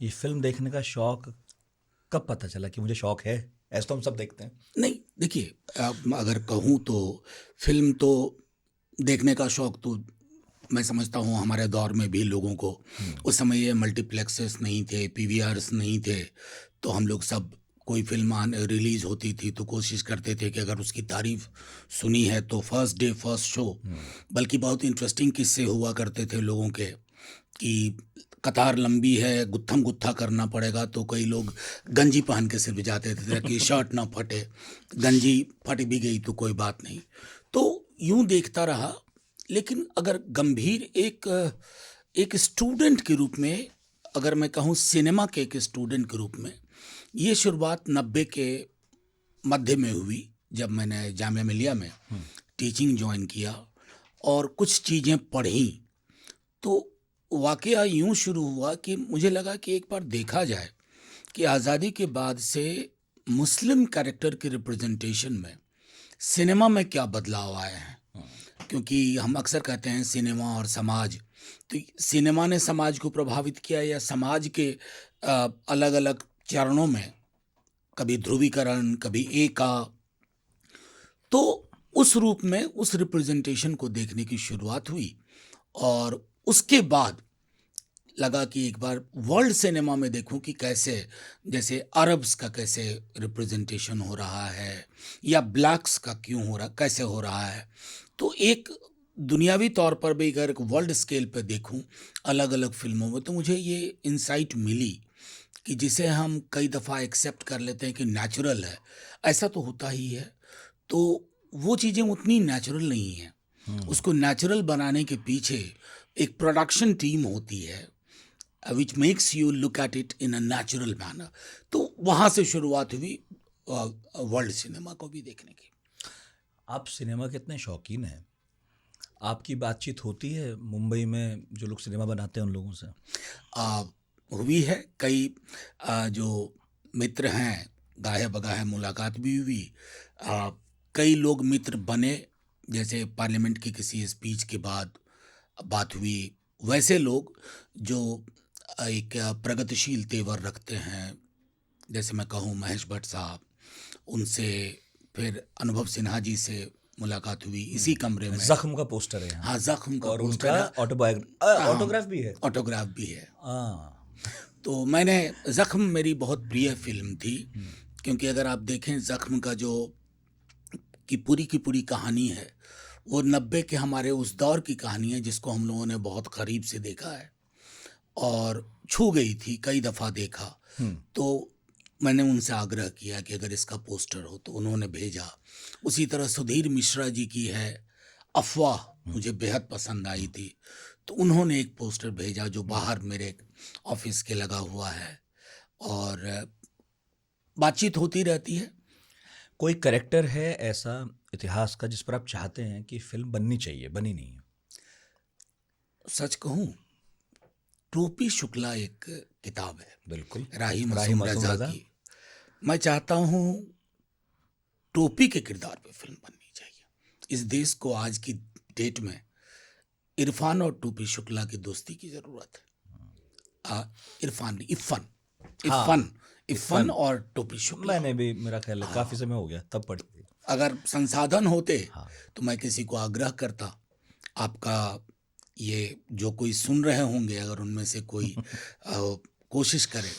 ये फिल्म देखने का शौक कब पता चला कि मुझे शौक है? ऐसा तो हम सब देखते हैं। नहीं, देखिए, अगर कहूँ तो फ़िल्म तो देखने का शौक तो मैं समझता हूँ हमारे दौर में भी लोगों को, उस समय ये मल्टीप्लेक्सेस नहीं थे, पीवीआर्स नहीं थे, तो हम लोग सब कोई फ़िल्म रिलीज़ होती थी तो कोशिश करते थे कि अगर उसकी तारीफ़ सुनी है तो फर्स्ट डे फर्स्ट शो। बल्कि बहुत इंटरेस्टिंग किस्से हुआ करते थे लोगों के कि कतार लंबी है, गुत्थम-गुत्था करना पड़ेगा, तो कई लोग गंजी पहन के सिर्फ़ जाते थे ताकि शर्ट ना फटे। गंजी फट भी गई तो कोई बात नहीं। तो यूँ देखता रहा, लेकिन अगर गंभीर एक स्टूडेंट के रूप में, अगर मैं कहूँ सिनेमा के एक स्टूडेंट के रूप में, ये शुरुआत 90 के मध्य में हुई, जब मैंने जामिया मिलिया में टीचिंग जॉइन किया और कुछ चीज़ें पढ़ी। तो वाक़या यूँ शुरू हुआ कि मुझे लगा कि एक बार देखा जाए कि आज़ादी के बाद से मुस्लिम कैरेक्टर के रिप्रेजेंटेशन में सिनेमा में क्या बदलाव आए हैं। क्योंकि हम अक्सर कहते हैं सिनेमा और समाज, तो सिनेमा ने समाज को प्रभावित किया या समाज के अलग-अलग चरणों में, कभी ध्रुवीकरण, कभी एका, तो उस रूप में उस रिप्रेजेंटेशन को देखने की शुरुआत हुई। और उसके बाद लगा कि एक बार वर्ल्ड सिनेमा में देखूं कि कैसे, जैसे अरब्स का कैसे रिप्रेजेंटेशन हो रहा है या ब्लैक्स का क्यों हो रहा, कैसे हो रहा है। तो एक दुनियावी तौर पर भी अगर एक वर्ल्ड स्केल पे देखूं अलग अलग फिल्मों में, तो मुझे ये इंसाइट मिली कि जिसे हम कई दफ़ा एक्सेप्ट कर लेते हैं कि नेचुरल है, ऐसा तो होता ही है, तो वो चीज़ें उतनी नेचुरल नहीं हैं। उसको नेचुरल बनाने के पीछे एक प्रोडक्शन टीम होती है, which makes you look at it in a natural manner. तो वहाँ से शुरुआत हुई वर्ल्ड सिनेमा को भी देखने की। आप सिनेमा के इतने शौकीन हैं, आपकी बातचीत होती है मुंबई में जो लोग सिनेमा बनाते हैं उन लोगों से? आ, हुई है, कई जो मित्र हैं, गाहे बगाहे मुलाकात भी हुई। आ, कई लोग मित्र बने, जैसे पार्लियामेंट की किसी स्पीच के बाद बात हुई। वैसे लोग जो एक प्रगतिशील तेवर रखते हैं, जैसे मैं कहूँ महेश भट्ट साहब, उनसे, फिर अनुभव सिन्हा जी से मुलाकात हुई इसी कमरे में। जख्म का पोस्टर है यहाँ हाँ, जख्म का और पोस्टर उनका है। हाँ, ऑटोग्राफ भी है। ऑटोग्राफ भी है। हाँ। तो मैंने, ज़ख्म मेरी बहुत प्रिय फ़िल्म थी, क्योंकि अगर आप देखें ज़ख्म का जो की पूरी कहानी है, वो 90 के हमारे उस दौर की कहानी है जिसको हम लोगों ने बहुत करीब से देखा है और छू गई थी, कई दफ़ा देखा। तो मैंने उनसे आग्रह किया कि अगर इसका पोस्टर हो, तो उन्होंने भेजा। उसी तरह सुधीर मिश्रा जी की है अफ़वाह, मुझे बेहद पसंद आई थी, तो उन्होंने एक पोस्टर भेजा जो बाहर मेरे ऑफिस के लगा हुआ है, और बातचीत होती रहती है। कोई करेक्टर है ऐसा इतिहास का जिस पर आप चाहते हैं कि फिल्म बननी चाहिए, बनी नहीं है? सच कहूँ, टोपी शुक्ला एक किताब है, बिल्कुल। राही राही मासूम मासूम रजा रजा। की। मैं चाहता हूँ टोपी के किरदार पे फिल्म बननी चाहिए। इस देश को आज की डेट में इरफान और टोपी शुक्ला की दोस्ती की ज़रूरत है। इरफान नहीं, इफ़न, हाँ, इफ़न, इफ़न इरफान। और टोपी शुक्ला। मैंने भी, मेरा ख्याल है काफ़ी हाँ, समय हो गया तब पढ़ी थी। अगर संसाधन होते हाँ। तो मैं किसी को आग्रह करता, आपका ये जो कोई सुन रहे होंगे, अगर उनमें से कोई अ, कोशिश करे